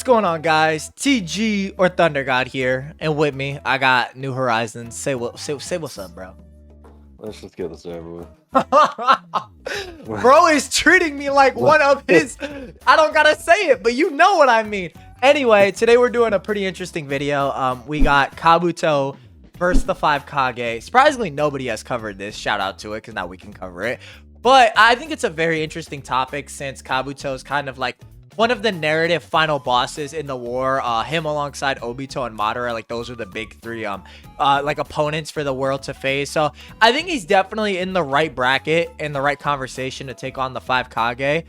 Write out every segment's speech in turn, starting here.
What's going on, guys? TG or ThunderGod here, and with me, I got New Horizons. Say what's up, bro. Let's just get this over with. Bro is treating me like one of his. I don't gotta say it, but you know what I mean. Anyway, today we're doing a pretty interesting video. We got Kabuto versus the 5 Kage. Surprisingly, nobody has covered this. Shout out to it, because now we can cover it. But I think it's a very interesting topic since Kabuto is kind of like one of the narrative final bosses in the war. Him alongside Obito and Madara, like those are the big three like opponents for the world to face. So I think he's definitely in the right bracket, in the right conversation to take on the 5 Kage.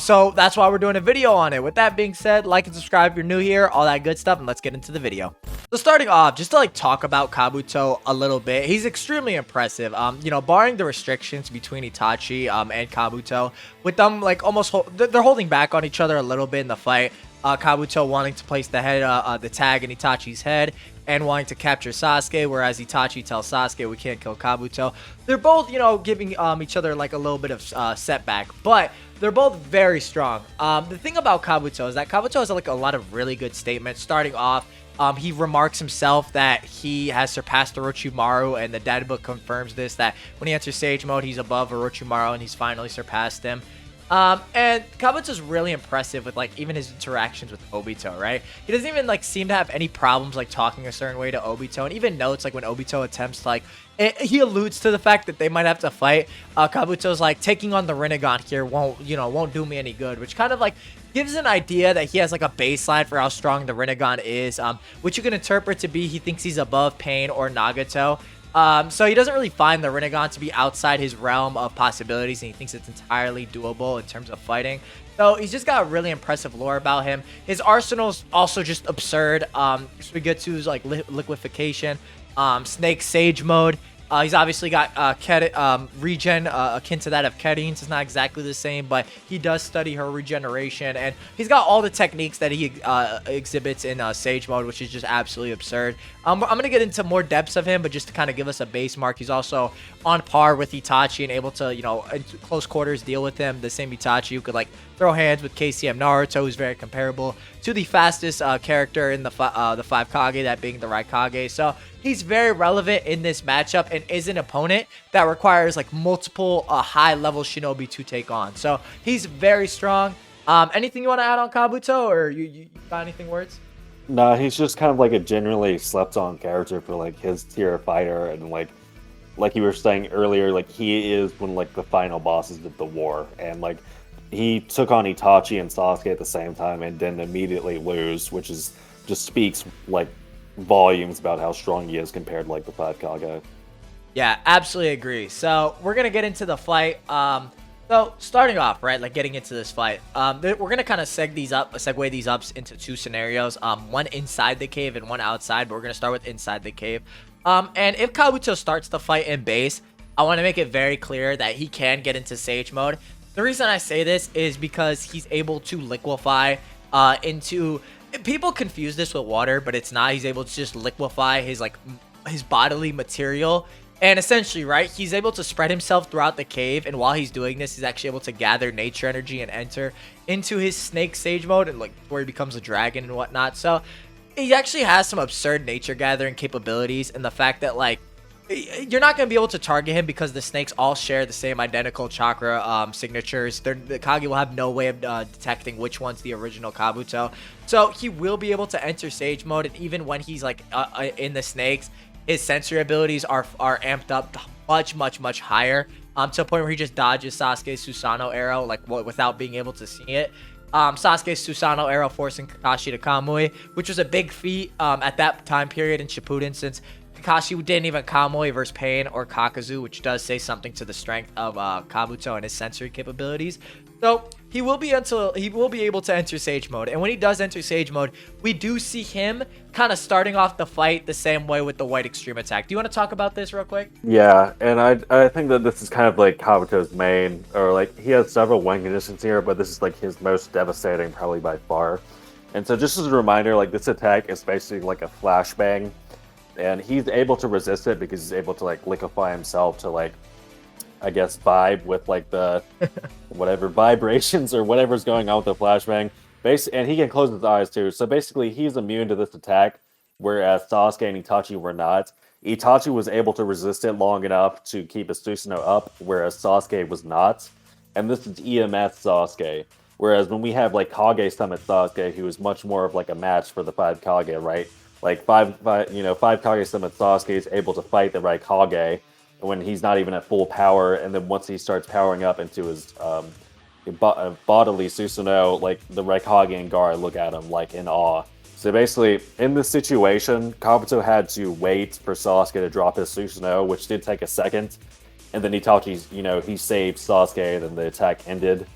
So that's why we're doing a video on it. With that being said, like and subscribe if you're new here, all that good stuff, and let's get into the video. So starting off, just to like talk about Kabuto a little bit, he's extremely impressive. You know, barring the restrictions between Itachi and Kabuto, with them like almost they're holding back on each other a little bit in the fight. Kabuto wanting to place the head, the tag in Itachi's head, and wanting to capture Sasuke, whereas Itachi tells Sasuke we can't kill Kabuto. They're both, you know, giving each other like a little bit of setback, but they're both very strong. The thing about Kabuto is that Kabuto has like a lot of really good statements. Starting off, he remarks himself that he has surpassed Orochimaru, and the dad book confirms this, that when he enters Sage Mode, he's above Orochimaru, and he's finally surpassed him. And Kabuto's really impressive with like even his interactions with Obito, right? He doesn't even like seem to have any problems like talking a certain way to Obito, and even notes like when Obito attempts to, like he alludes to the fact that they might have to fight. Kabuto's like, taking on the Rinnegan here won't do me any good, which kind of like gives an idea that he has like a baseline for how strong the Rinnegan is, which you can interpret to be he thinks he's above Pain or Nagato. So he doesn't really find the Rinnegan to be outside his realm of possibilities, and he thinks it's entirely doable in terms of fighting. So he's just got a really impressive lore about him. His arsenal's also just absurd. Suigetsu's like liquefaction, Snake Sage Mode. He's obviously got regen akin to that of Ketin's. It's not exactly the same, but he does study her regeneration, and he's got all the techniques that he exhibits in Sage Mode, which is just absolutely absurd. I'm going to get into more depths of him, but just to kind of give us a base mark, he's also on par with Itachi and able to, you know, in close quarters deal with him. The same Itachi who could like throw hands with KCM Naruto, who's very comparable to the fastest character in the 5 Kage, that being the Raikage. So he's very relevant in this matchup and is an opponent that requires like multiple high-level shinobi to take on. So he's very strong. Anything you want to add on Kabuto, or you got anything words? Nah, he's just kind of like a generally slept-on character for like his tier of fighter, and like you were saying earlier, like he is one of like the final bosses of the war, and like he took on Itachi and Sasuke at the same time and didn't immediately lose, which is just speaks like volumes about how strong he is compared to like the 5 Kage. Yeah, absolutely agree. So we're gonna get into the fight. So starting off, right, like getting into this fight, we're gonna kind of segue these up into two scenarios. One inside the cave and one outside, but we're gonna start with inside the cave. And if Kabuto starts the fight in base, I want to make it very clear that he can get into Sage Mode. The reason I say this is because he's able to liquefy into. People confuse this with water, but it's not. He's able to just liquefy his bodily material, and essentially, right, he's able to spread himself throughout the cave, and while he's doing this, he's actually able to gather nature energy and enter into his Snake Sage Mode, and like where he becomes a dragon and whatnot. So he actually has some absurd nature gathering capabilities, and the fact that like you're not going to be able to target him because the snakes all share the same identical chakra signatures. The Kage will have no way of detecting which one's the original Kabuto. So he will be able to enter Sage Mode, and even when he's like in the snakes, his sensory abilities are amped up much higher, to a point where he just dodges Sasuke's Susanoo arrow like without being able to see it. Sasuke's Susanoo arrow forcing Kakashi to Kamui, which was a big feat at that time period in Shippuden, since Kakashi didn't even Kamui versus Pain or Kakazu, which does say something to the strength of Kabuto and his sensory capabilities. So he will be able to enter Sage Mode, and when he does enter Sage Mode, we do see him kind of starting off the fight the same way with the White Extreme Attack. Do you want to talk about this real quick? Yeah, and I think that this is kind of like Kabuto's main, or like he has several win conditions here, but this is like his most devastating probably by far. And so just as a reminder, like this attack is basically like a flashbang, and he's able to resist it because he's able to like liquefy himself to like, I guess, vibe with like the whatever vibrations or whatever's going on with the flashbang. And he can close his eyes too. So basically, he's immune to this attack, whereas Sasuke and Itachi were not. Itachi was able to resist it long enough to keep his Susanoo up, whereas Sasuke was not. And this is EMS Sasuke. Whereas when we have like Kage summit Sasuke, who is much more of like a match for the five Kage, right? Like five Kage summit Sasuke is able to fight the right Kage when he's not even at full power, and then once he starts powering up into his bodily Susanoo, like the Raikage and Gaara look at him like in awe. So basically, in this situation, Kabuto had to wait for Sasuke to drop his Susanoo, which did take a second, and then Itachi's, he saved Sasuke, and then the attack ended.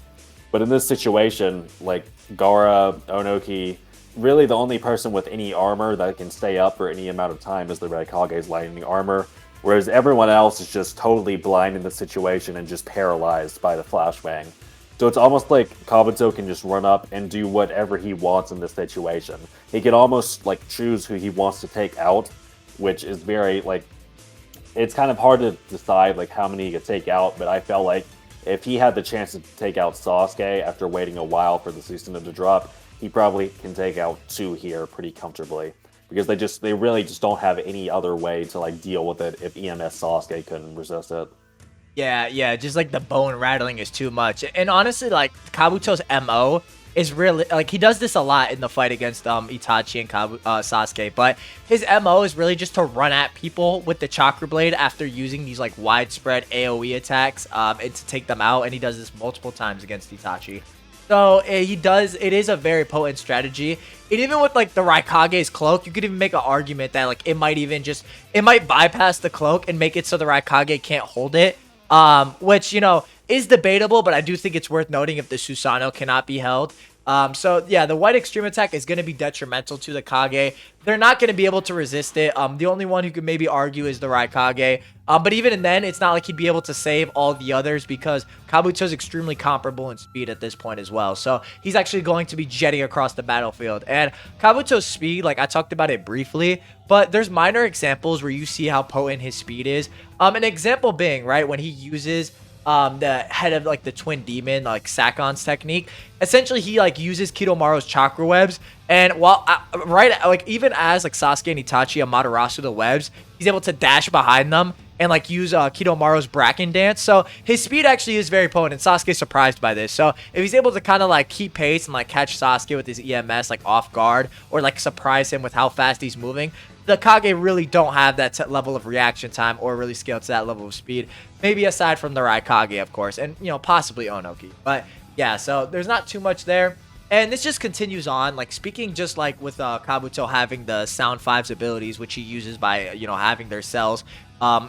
But in this situation, like Gaara, Onoki, really the only person with any armor that can stay up for any amount of time is the Raikage's lightning armor, whereas everyone else is just totally blind in the situation and just paralyzed by the flashbang. So it's almost like Kabuto can just run up and do whatever he wants in this situation. He can almost like choose who he wants to take out, which is very like, it's kind of hard to decide like how many he could take out, but I felt like if he had the chance to take out Sasuke after waiting a while for the Susanoo to drop, he probably can take out 2 here pretty comfortably. Because they really just don't have any other way to like deal with it if EMS Sasuke couldn't resist it. Yeah, just like the bone rattling is too much. And honestly, like Kabuto's MO is really like he does this a lot in the fight against Itachi and Sasuke, but his MO is really just to run at people with the chakra blade after using these like widespread AoE attacks and to take them out, and he does this multiple times against Itachi. So it is a very potent strategy. And even with like the Raikage's cloak, you could even make an argument that like it might bypass the cloak and make it so the Raikage can't hold it. Which, is debatable, but I do think it's worth noting if the Susanoo cannot be held. So yeah, the white extreme attack is going to be detrimental to the Kage. They're not going to be able to resist it. The only one who could maybe argue is the Raikage. But even then, it's not like he'd be able to save all the others because Kabuto's extremely comparable in speed at this point as well. So he's actually going to be jetting across the battlefield. And Kabuto's speed, like I talked about it briefly, but there's minor examples where you see how potent his speed is. An example being, right, when he uses the head of like the twin demon, like Sakon's technique. Essentially, he like uses Kidomaru's chakra webs, and while like even as like Sasuke and Itachi Amaterasu the webs, he's able to dash behind them and like use Kidomaru's Bracken dance. So his speed actually is very potent, and Sasuke's surprised by this. So if he's able to kind of like keep pace and like catch Sasuke with his EMS like off guard, or like surprise him with how fast he's moving, the Kage really don't have that level of reaction time or really scale to that level of speed. Maybe aside from the Raikage, of course, and possibly Onoki. But yeah, so there's not too much there. And this just continues on, like speaking just like with Kabuto having the Sound 5's abilities, which he uses by, having their cells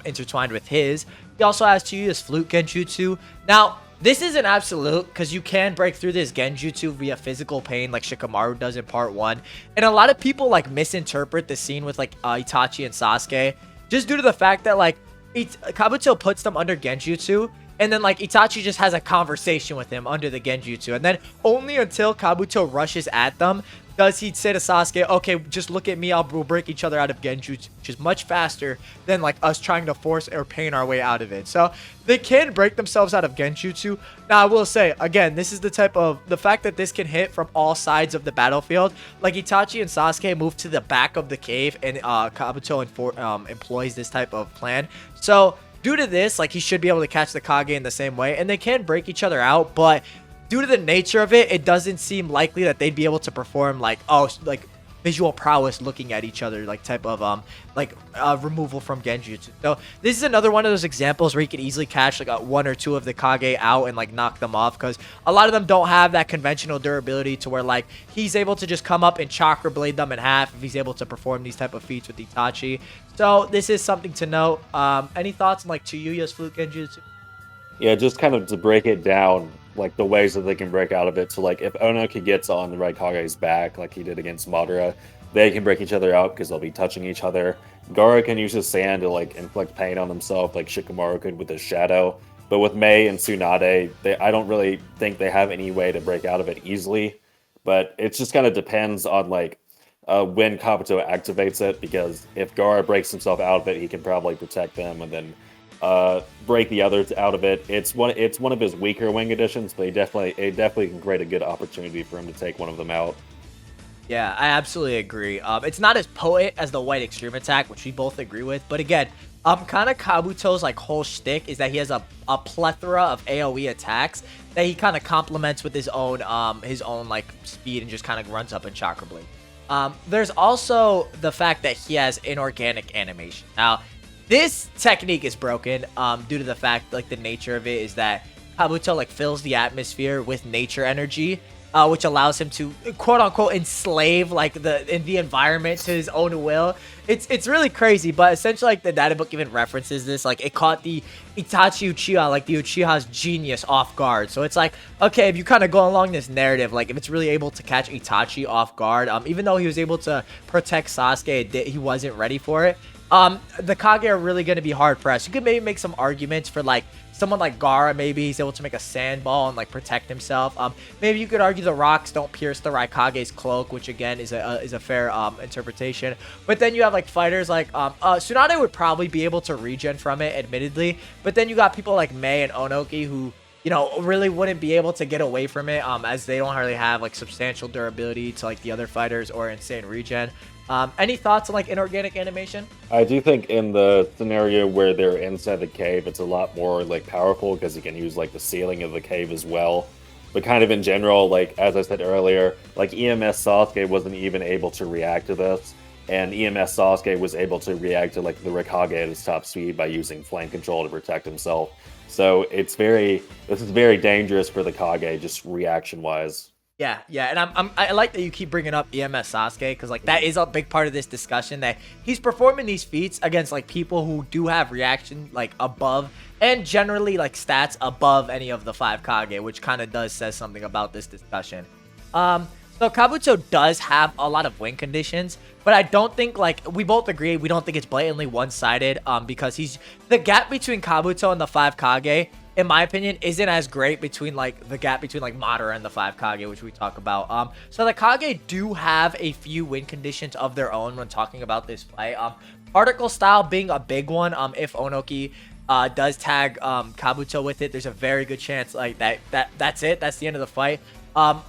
intertwined with his. He also has to use Flute Genjutsu. Now, this is an absolute because you can break through this Genjutsu via physical pain like Shikamaru does in part 1. And a lot of people like misinterpret the scene with like Itachi and Sasuke just due to the fact that like Kabuto puts them under Genjutsu, and then like Itachi just has a conversation with him under the Genjutsu, and then only until Kabuto rushes at them does he say to Sasuke, okay, just look at me, we'll break each other out of Genjutsu, which is much faster than like us trying to force or pain our way out of it. So they can break themselves out of Genjutsu. Now I will say, again, this is the fact that this can hit from all sides of the battlefield. Like Itachi and Sasuke move to the back of the cave, and Kabuto employs this type of plan. So due to this, like he should be able to catch the Kage in the same way, and they can break each other out, but due to the nature of it, it doesn't seem likely that they'd be able to perform like visual prowess looking at each other, like type of removal from Genjutsu. So this is another one of those examples where you can easily catch like 1 or 2 of the Kage out and like knock them off, because a lot of them don't have that conventional durability to where like he's able to just come up and chakra blade them in half if he's able to perform these type of feats with Itachi. So this is something to note. Any thoughts on like Chiyuya's Flute Genjutsu? Yeah, just kind of to break it down, like the ways that they can break out of it. So like if Onoki gets on the Raikage's back like he did against Madara, they can break each other out because they'll be touching each other. Gaara can use his sand to like inflict pain on himself like Shikamaru could with his shadow. But with Mei and Tsunade, I don't really think they have any way to break out of it easily. But it just kind of depends on like when Kabuto activates it, because if Gaara breaks himself out of it, he can probably protect them, and then break the others out of it. It's one of his weaker wing additions, but it definitely can create a good opportunity for him to take one of them out. Yeah, I absolutely agree. It's not as potent as the white extreme attack, which we both agree with. But again, kind of Kabuto's like whole shtick is that he has a plethora of AOE attacks that he kind of complements with his own like speed and just kind of runs up in Chakra Blade. There's also the fact that he has Inorganic Animation. Now, this technique is broken due to the fact, like, the nature of it is that Kabuto, like, fills the atmosphere with nature energy, which allows him to, quote-unquote, enslave, like, the environment to his own will. It's really crazy, but essentially, like, the data book even references this. Like, it caught the Itachi Uchiha, like, the Uchiha's genius off guard. So it's like, okay, if you kind of go along this narrative, like, if it's really able to catch Itachi off guard, even though he was able to protect Sasuke, he wasn't ready for it. The Kage are really going to be hard pressed. You could maybe make some arguments for, like, someone like Gaara. Maybe he's able to make a sand ball and, like, protect himself. Maybe you could argue the rocks don't pierce the Raikage's cloak, which again is a fair interpretation. But then you have, like, fighters like Tsunade would probably be able to regen from it, admittedly. But then you got people like Mei and Onoki who, you know, really wouldn't be able to get away from it, as they don't really have, like, substantial durability to, like, the other fighters or insane regen. Any thoughts on, like, Inorganic Animation? I do think in the scenario where they're inside the cave, it's a lot more, like, powerful because you can use, like, the ceiling of the cave as well. But kind of in general, like, as I said earlier, like, EMS Sasuke wasn't even able to react to this, and EMS Sasuke was able to react to, like, the Raikage at his top speed by using flank control to protect himself. So this is very dangerous for the Kage, just reaction-wise. Yeah, and I like that you keep bringing up EMS Sasuke, because, like, that is a big part of this discussion, that he's performing these feats against, like, people who do have reaction, like, above, and generally, like, stats above any of the 5 Kage, which kind of does say something about this discussion. So Kabuto does have a lot of win conditions, but I don't think, like, we both agree, we don't think it's blatantly one-sided, because the gap between Kabuto and the 5 Kage, in my opinion, isn't as great between, like, the gap between, like, Madara and the 5 Kage, which we talk about. So the Kage do have a few win conditions of their own when talking about this fight. Particle style being a big one. If Onoki does tag Kabuto with it, there's a very good chance, like, that's it. That's the end of the fight.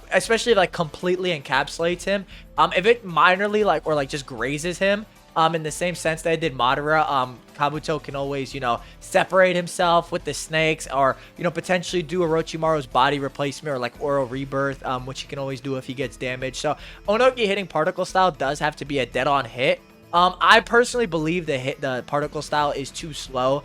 Especially if, like, completely encapsulates him. If it minorly, like, or, like, just grazes him, in the same sense that it did Madara, Kabuto can always, you know, separate himself with the snakes, or, you know, potentially do Orochimaru's body replacement, or, like, Oro Rebirth, which he can always do if he gets damaged. So Onoki hitting particle style does have to be a dead-on hit. I personally believe the particle style is too slow,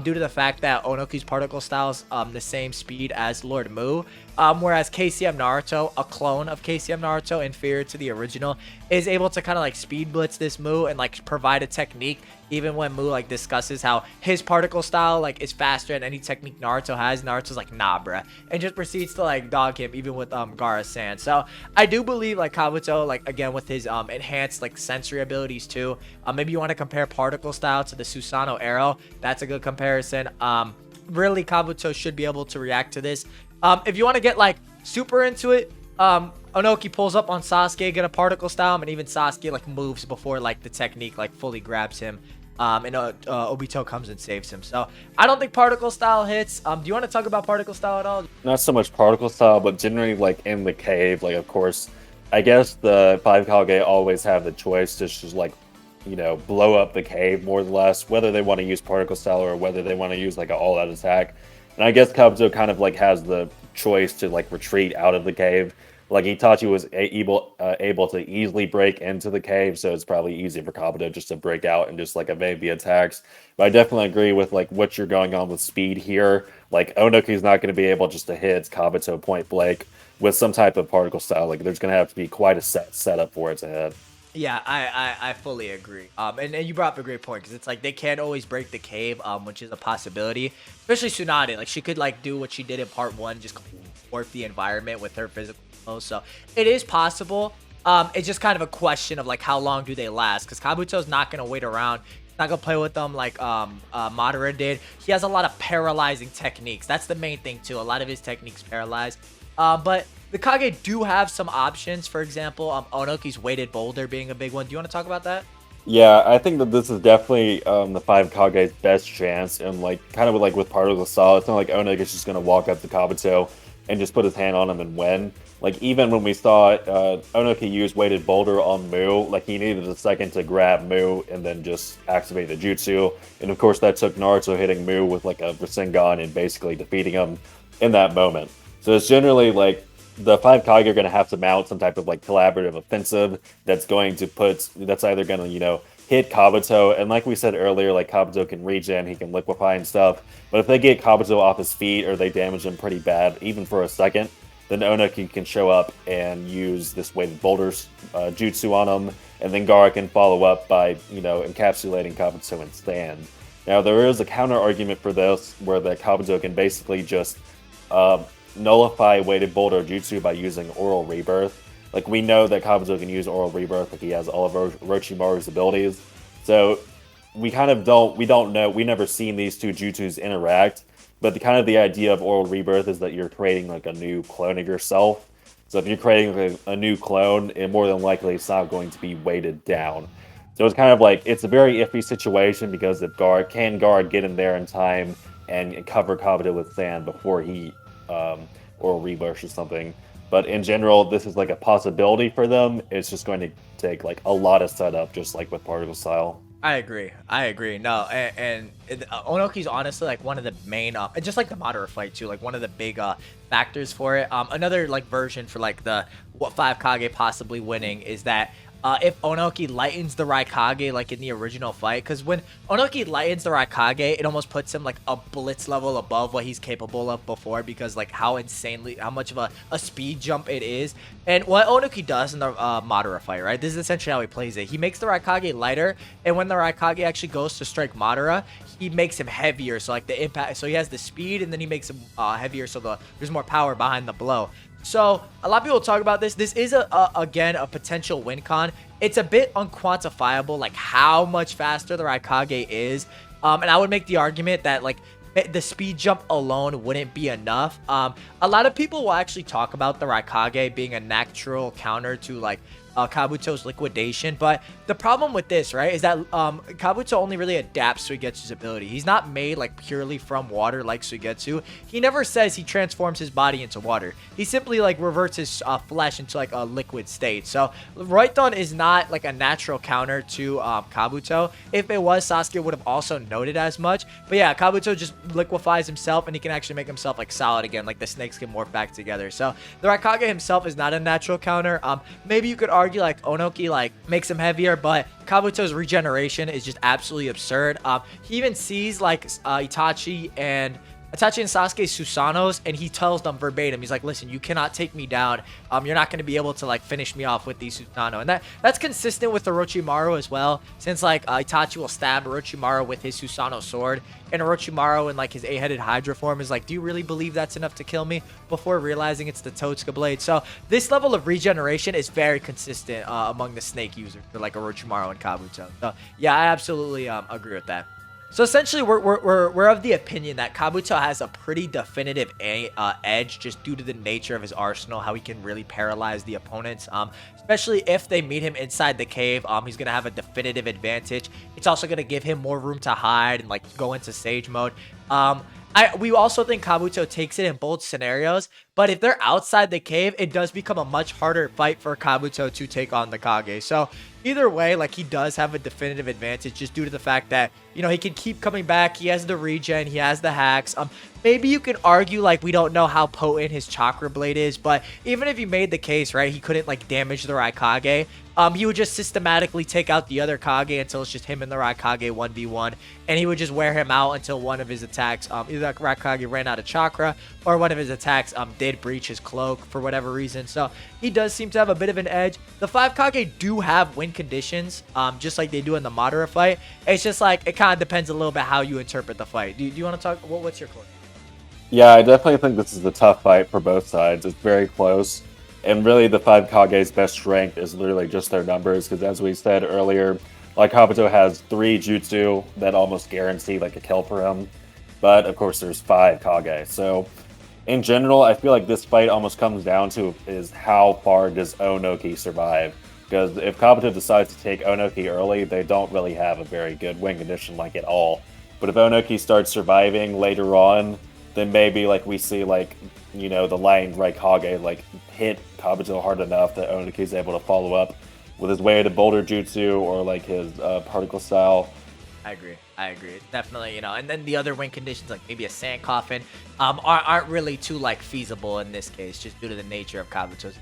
due to the fact that Onoki's particle style is the same speed as Lord Mu, whereas KCM Naruto, a clone of KCM Naruto, inferior to the original, is able to kind of, like, speed blitz this Mu and, like, provide a technique, even when Mu, like, discusses how his particle style, like, is faster than any technique Naruto has. Naruto's like, nah, bruh, and just proceeds to, like, dog him, even with Gaara's Sand. So I do believe, like, Kabuto, like, again, with his enhanced, like, sensory abilities too. Maybe you want to compare particle style to the Susanoo arrow. That's a good comparison. Really, Kabuto should be able to react to this. If you want to get, like, super into it, Onoki pulls up on Sasuke, get a particle style, and even Sasuke, like, moves before, like, the technique, like, fully grabs him. And Obito comes and saves him. So I don't think particle style hits. Do you want to talk about particle style at all? Not so much particle style, but generally, like, in the cave, like, of course, I guess the 5 Kage always have the choice to just, like, you know, blow up the cave more or less, whether they want to use particle style or whether they want to use, like, an all-out attack. And I guess Kabuto kind of, like, has the choice to, like, retreat out of the cave. Like, Itachi was able to easily break into the cave, so it's probably easy for Kabuto just to break out and just, like, evade the attacks. But I definitely agree with, like, what you're going on with speed here. Like, Onoki's not going to be able just to hit Kabuto point blank with some type of particle style. Like, there's going to have to be quite a setup for it to hit. Yeah, I fully agree. And you brought up a great point, because it's like they can't always break the cave, which is a possibility. Especially Tsunade, like, she could, like, do what she did in part 1, just completely warp the environment with her physical flow. So it is possible. It's just kind of a question of, like, how long do they last? Because Kabuto's not gonna wait around. He's not gonna play with them like Madara did. He has a lot of paralyzing techniques. That's the main thing too. A lot of his techniques paralyze. But the Kage do have some options. For example, Onoki's weighted boulder being a big one. Do you want to talk about that? Yeah, I think that this is definitely the five Kage's best chance, and like kind of like with part of the style, it's not like Oneg is just gonna walk up to Kabuto and just put his hand on him and win. Like even when we saw Onoki use weighted boulder on Mu, like he needed a second to grab Mu and then just activate the jutsu, and of course that took Naruto hitting Mu with like a Rasengan and basically defeating him in that moment. So it's generally like the five Kage are going to have to mount some type of like collaborative offensive that's either going to hit Kabuto, and like we said earlier, like Kabuto can regen, he can liquefy and stuff, but if they get Kabuto off his feet or they damage him pretty bad even for a second, then Onoki can show up and use this weighted boulders jutsu on him, and then Gaara can follow up by encapsulating Kabuto in stand. Now there is a counter argument for this where the Kabuto can basically just nullify weighted boulder jutsu by using Oral Rebirth. Like we know that Kabuto can use Oral Rebirth, like he has all of Orochimaru's abilities. So we don't know. We never seen these two jutsus interact. But the idea of Oral Rebirth is that you're creating like a new clone of yourself. So if you're creating like, a new clone, and more than likely it's not going to be weighted down. So it's kind of like it's a very iffy situation because if Guard get in there in time and cover Kabuto with sand before he or Rebirth or something. But in general, this is like a possibility for them. It's just going to take like a lot of setup, just like with Particle Style. I agree. I agree. No, Onoki's honestly like one of the main, and just like the Madara fight too, like one of the big factors for it. Another like version for like the what five Kage possibly winning is that if Onoki lightens the Raikage like in the original fight, because when Onoki lightens the Raikage, it almost puts him like a blitz level above what he's capable of before, because like how much of a speed jump it is. And what Onoki does in the Madara fight, right? This is essentially how he plays it. He makes the Raikage lighter, and when the Raikage actually goes to strike Madara, he makes him heavier. So like the impact, so he has the speed, and then he makes him heavier, so there's more power behind the blow. So a lot of people talk about this. This is again a potential win con. It's a bit unquantifiable, like how much faster the Raikage is. And I would make the argument that like the speed jump alone wouldn't be enough. A lot of people will actually talk about the Raikage being a natural counter to like Kabuto's liquidation, but the problem with this, right, is that Kabuto only really adapts Suigetsu's ability. He's not made like purely from water like Suigetsu. He never says he transforms his body into water. He simply like reverts his flesh into like a liquid state. So Roiton is not like a natural counter to Kabuto. If it was, Sasuke would have also noted as much. But yeah, Kabuto just liquefies himself, and he can actually make himself like solid again, like the snakes can morph back together. So the Raikage himself is not a natural counter. Maybe you could argue like Onoki like makes him heavier, but Kabuto's regeneration is just absolutely absurd. He even sees like Itachi and Sasuke's Susanos, and he tells them verbatim, he's like, listen, you cannot take me down. You're not going to be able to like finish me off with these Susano. And that's consistent with Orochimaru as well, since like Itachi will stab Orochimaru with his Susano sword, and Orochimaru in like his 8-headed Hydra form is like, do you really believe that's enough to kill me? Before realizing it's the Totsuka blade. So this level of regeneration is very consistent among the snake users for like Orochimaru and Kabuto. So yeah, I absolutely agree with that. So essentially, we're of the opinion that Kabuto has a pretty definitive edge just due to the nature of his arsenal, how he can really paralyze the opponents. Especially if they meet him inside the cave, he's gonna have a definitive advantage. It's also gonna give him more room to hide and like go into sage mode. We also think Kabuto takes it in both scenarios, but if they're outside the cave, it does become a much harder fight for Kabuto to take on the Kage. So either way, like he does have a definitive advantage just due to the fact that, you know, he can keep coming back. He has the regen, he has the hacks. Maybe you can argue like we don't know how potent his chakra blade is, but even if you made the case, right, he couldn't like damage the Raikage, he would just systematically take out the other Kage until it's just him and the Raikage 1v1, and he would just wear him out until one of his attacks, either the Raikage ran out of chakra or one of his attacks did breach his cloak for whatever reason. So he does seem to have a bit of an edge. The 5 Kage do have win conditions, just like they do in the Madara fight. It's just like it kind of depends a little bit how you interpret the fight. Do you want to talk? What's your claim? Yeah, I definitely think this is a tough fight for both sides. It's very close. And really, the five Kage's best strength is literally just their numbers, because as we said earlier, like Kabuto has 3 jutsu that almost guarantee like a kill for him. But of course, there's 5 Kage. So in general, I feel like this fight almost comes down to is how far does Onoki survive? Because if Kabuto decides to take Onoki early, they don't really have a very good win condition like at all. But if Onoki starts surviving later on, then maybe like we see like, you know, the Lion Right Kage like hit Kabuto hard enough that Onoki's able to follow up with his way to Boulder Jutsu or like his particle style. I agree. I agree. Definitely, you know. And then the other win conditions, like maybe a sand coffin, aren't really too like feasible in this case, just due to the nature of Kabuto's.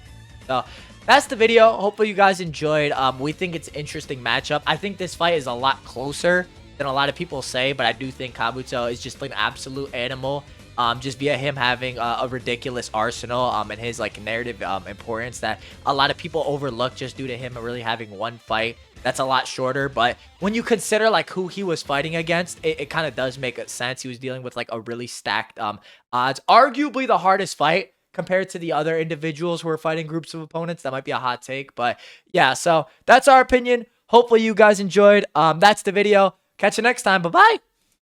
So that's the video. Hopefully you guys enjoyed. We think it's an interesting matchup. I think this fight is a lot closer than a lot of people say, but I do think Kabuto is just like an absolute animal. Just via him having a ridiculous arsenal and his like narrative importance that a lot of people overlook just due to him really having one fight that's a lot shorter. But when you consider like who he was fighting against, it kind of does make sense. He was dealing with like a really stacked odds, arguably the hardest fight compared to the other individuals who are fighting groups of opponents. That might be a hot take, but yeah, so that's our opinion. Hopefully you guys enjoyed. That's the video. Catch you next time. Bye-bye.